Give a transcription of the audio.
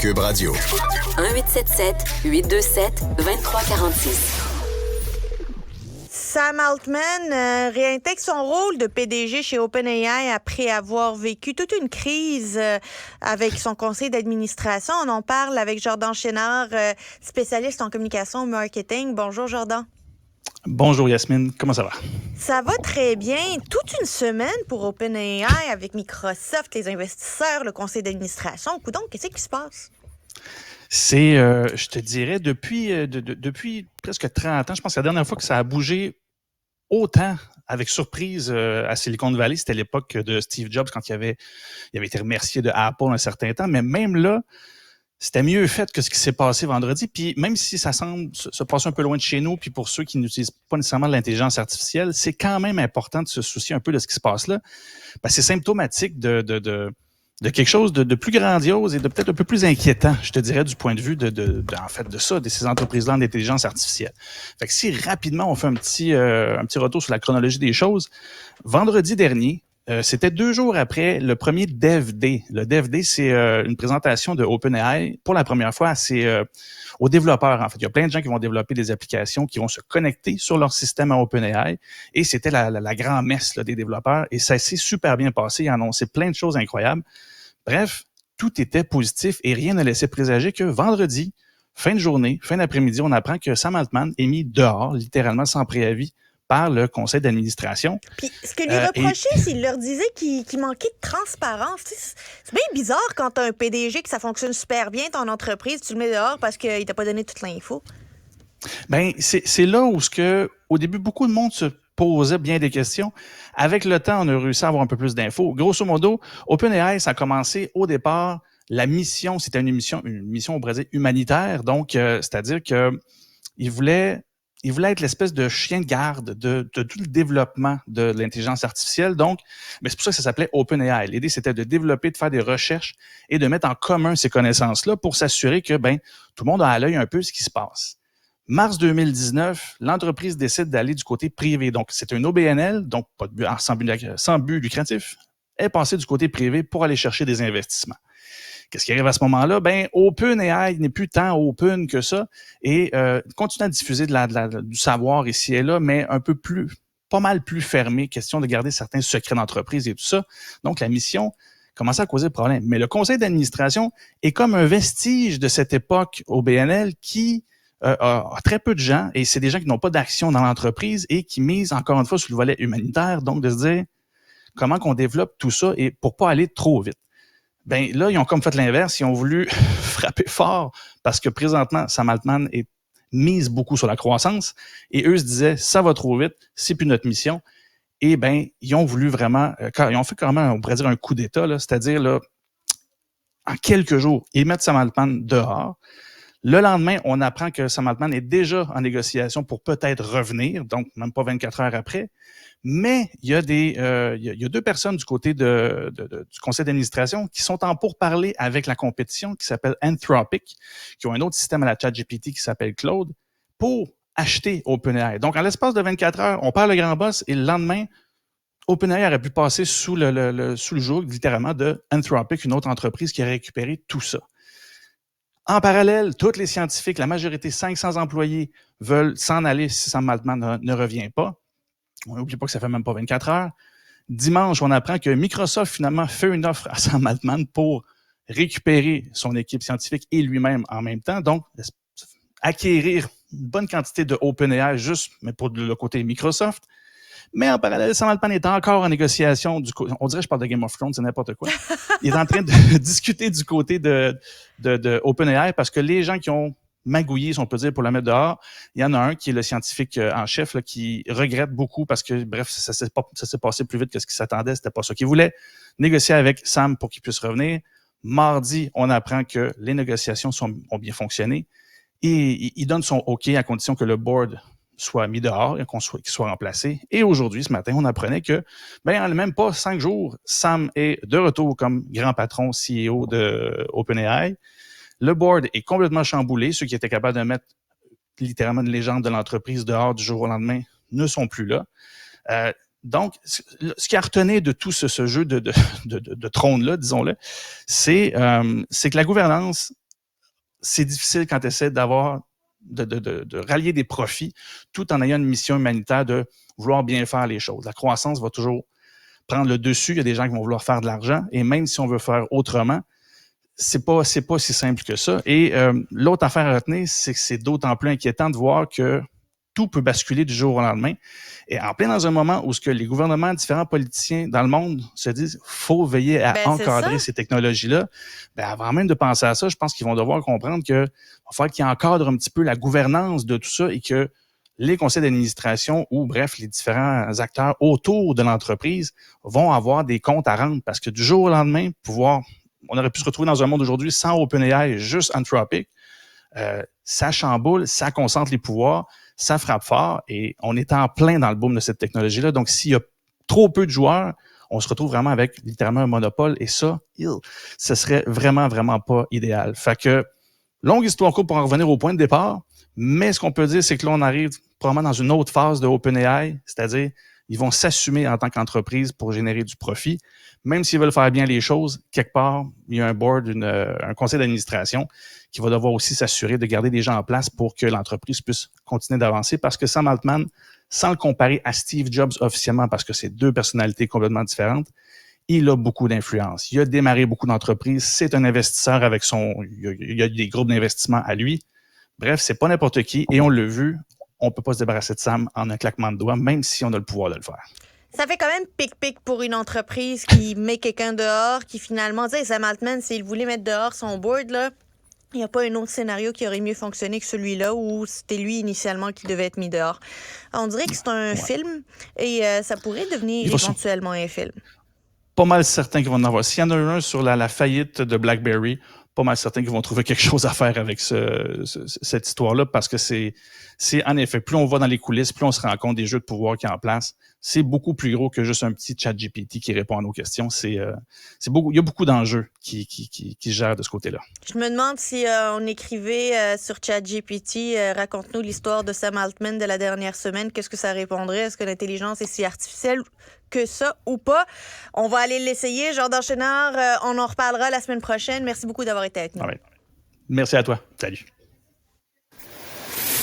Cube Radio. 1-877-827-2346. Sam Altman réintègre son rôle de PDG chez OpenAI après avoir vécu toute une crise avec son conseil d'administration. On en parle avec Jordan Chénard, spécialiste en communication et marketing. Bonjour, Jordan. Bonjour Yasmine, comment ça va? Ça va très bien. Toute une semaine pour OpenAI avec Microsoft, les investisseurs, le conseil d'administration. Coudonc, qu'est-ce qui se passe? C'est, je te dirais, depuis presque 30 ans, je pense que la dernière fois que ça a bougé autant avec surprise à Silicon Valley, c'était l'époque de Steve Jobs quand il avait été remercié de Apple un certain temps, mais même là, c'était mieux fait que ce qui s'est passé vendredi. Puis même si ça semble se passer un peu loin de chez nous, puis pour ceux qui n'utilisent pas nécessairement l'intelligence artificielle, c'est quand même important de se soucier un peu de ce qui se passe là. Parce que c'est symptomatique de quelque chose de plus grandiose et de peut-être un peu plus inquiétant, je te dirais, du point de vue de ces entreprises-là en intelligence artificielle. Fait que si rapidement on fait un petit retour sur la chronologie des choses, vendredi dernier, c'était 2 jours après le premier Dev Day. Le Dev Day, c'est une présentation de OpenAI pour la première fois. C'est aux développeurs, en fait. Il y a plein de gens qui vont développer des applications, qui vont se connecter sur leur système à OpenAI. Et c'était la grand-messe là, des développeurs. Et ça s'est super bien passé. Ils ont annoncé plein de choses incroyables. Bref, tout était positif et rien ne laissait présager que vendredi, fin de journée, fin d'après-midi, on apprend que Sam Altman est mis dehors, littéralement sans préavis, par le conseil d'administration. Puis, ce que lui reprochait, c'est qu'il leur disait qu'il manquait de transparence. C'est bien bizarre quand tu as un PDG que ça fonctionne super bien, ton entreprise, tu le mets dehors parce qu'il t'a pas donné toute l'info. Ben, c'est là où au début, beaucoup de monde se posait bien des questions. Avec le temps, on a réussi à avoir un peu plus d'infos. Grosso modo, OpenAI, ça a commencé au départ, la mission, c'était une mission, on pourrait dire, humanitaire. Donc, c'est-à-dire que il voulait être l'espèce de chien de garde de tout le développement de l'intelligence artificielle. Donc, mais c'est pour ça que ça s'appelait OpenAI. L'idée, c'était de développer, de faire des recherches et de mettre en commun ces connaissances-là pour s'assurer que tout le monde a à l'œil un peu ce qui se passe. Mars 2019, l'entreprise décide d'aller du côté privé. Donc, c'est une OBNL, donc pas de but, sans but lucratif. Elle est passée du côté privé pour aller chercher des investissements. Qu'est-ce qui arrive à ce moment-là? OpenAI n'est plus tant open que ça et continue à diffuser du savoir ici et là, mais pas mal plus fermé, question de garder certains secrets d'entreprise et tout ça. Donc, la mission commençait à causer problème. Mais le conseil d'administration est comme un vestige de cette époque OBNL qui a très peu de gens, et c'est des gens qui n'ont pas d'action dans l'entreprise et qui misent encore une fois sur le volet humanitaire, donc de se dire comment qu'on développe tout ça et pour pas aller trop vite. Là, ils ont comme fait l'inverse, ils ont voulu frapper fort parce que présentement, Sam Altman mise beaucoup sur la croissance et eux se disaient, ça va trop vite, c'est plus notre mission. Et ils ont voulu vraiment, ils ont fait carrément, on pourrait dire un coup d'État, là, c'est-à-dire là, en quelques jours, ils mettent Sam Altman dehors. Le lendemain, on apprend que Sam Altman est déjà en négociation pour peut-être revenir, donc même pas 24 heures après. Mais il y a 2 personnes du côté du conseil d'administration qui sont en pourparlers avec la compétition qui s'appelle Anthropic, qui ont un autre système à la ChatGPT qui s'appelle Claude, pour acheter OpenAI. Donc, en l'espace de 24 heures, on perd le grand boss et le lendemain, OpenAI aurait pu passer sous le joug, littéralement, de Anthropic, une autre entreprise qui a récupéré tout ça. En parallèle, tous les scientifiques, la majorité, 500 employés, veulent s'en aller si Sam Altman ne revient pas. On n'oublie pas que ça fait même pas 24 heures. Dimanche, on apprend que Microsoft, finalement, fait une offre à Sam Altman pour récupérer son équipe scientifique et lui-même en même temps. Donc, acquérir une bonne quantité de OpenAI mais pour le côté Microsoft. Mais en parallèle, Sam Altman est encore en négociation. On dirait que je parle de Game of Thrones, c'est n'importe quoi. Il est en train de discuter du côté de OpenAI parce que les gens qui ont magouillé, si on peut dire, pour la mettre dehors, il y en a un qui est le scientifique en chef là, qui regrette beaucoup parce que, bref, ça s'est passé plus vite que ce qu'il s'attendait. C'était pas ça qu'il voulait. Négocier avec Sam pour qu'il puisse revenir. Mardi, on apprend que les négociations ont bien fonctionné et il donne son OK à condition que le board soit mis dehors et qu'il soit remplacé. Et aujourd'hui, ce matin, on apprenait que, en même pas 5 jours, Sam est de retour comme grand patron CEO de OpenAI. Le board est complètement chamboulé. Ceux qui étaient capables de mettre littéralement une légende de l'entreprise dehors du jour au lendemain ne sont plus là. Donc, ce qui a retenu de tout ce jeu de trône-là, disons-le, c'est que la gouvernance c'est difficile quand tu essaies de rallier des profits tout en ayant une mission humanitaire de vouloir bien faire les choses. La croissance va toujours prendre le dessus. Il y a des gens qui vont vouloir faire de l'argent et même si on veut faire autrement, c'est pas si simple que ça. Et l'autre affaire à retenir, c'est que c'est d'autant plus inquiétant de voir que tout peut basculer du jour au lendemain. Et en plein dans un moment où ce que les gouvernements, différents politiciens dans le monde se disent faut veiller à encadrer ces technologies-là, avant même de penser à ça, je pense qu'ils vont devoir comprendre que va falloir qu'ils encadrent un petit peu la gouvernance de tout ça et que les conseils d'administration ou, bref, les différents acteurs autour de l'entreprise vont avoir des comptes à rendre parce que du jour au lendemain, on aurait pu se retrouver dans un monde aujourd'hui sans OpenAI, juste Anthropic. Ça chamboule, ça concentre les pouvoirs, ça frappe fort et on est en plein dans le boom de cette technologie-là. Donc, s'il y a trop peu de joueurs, on se retrouve vraiment avec littéralement un monopole et ça, ce serait vraiment, vraiment pas idéal. Fait que, longue histoire courte pour en revenir au point de départ, mais ce qu'on peut dire, c'est que là, on arrive probablement dans une autre phase de OpenAI, c'est-à-dire ils vont s'assumer en tant qu'entreprise pour générer du profit. Même s'ils veulent faire bien les choses, quelque part, il y a un board, un conseil d'administration qui va devoir aussi s'assurer de garder des gens en place pour que l'entreprise puisse continuer d'avancer. Parce que Sam Altman, sans le comparer à Steve Jobs officiellement, parce que c'est deux personnalités complètement différentes, il a beaucoup d'influence. Il a démarré beaucoup d'entreprises. C'est un investisseur avec il y a des groupes d'investissement à lui. Bref, c'est pas n'importe qui. Et on l'a vu, on peut pas se débarrasser de Sam en un claquement de doigts, même si on a le pouvoir de le faire. Ça fait quand même pic-pic pour une entreprise qui met quelqu'un dehors, qui finalement, tu sais, Sam Altman, s'il voulait mettre dehors son board, là, il n'y a pas un autre scénario qui aurait mieux fonctionné que celui-là où c'était lui initialement qui devait être mis dehors. On dirait que c'est un film et ça pourrait devenir éventuellement un film. Pas mal certains qui vont en avoir. S'il y en a un sur la faillite de BlackBerry, pas mal certains qui vont trouver quelque chose à faire avec cette histoire-là parce que c'est en effet, plus on va dans les coulisses, plus on se rend compte des jeux de pouvoir qui sont en place. C'est beaucoup plus gros que juste un petit ChatGPT qui répond à nos questions. Il y a beaucoup d'enjeux qui se gèrent de ce côté-là. Je me demande si on écrivait sur ChatGPT, raconte-nous l'histoire de Sam Altman de la dernière semaine. Qu'est-ce que ça répondrait? Est-ce que l'intelligence est si artificielle que ça ou pas? On va aller l'essayer. Jordan Chénard, on en reparlera la semaine prochaine. Merci beaucoup d'avoir été avec nous. Ouais. Merci à toi. Salut.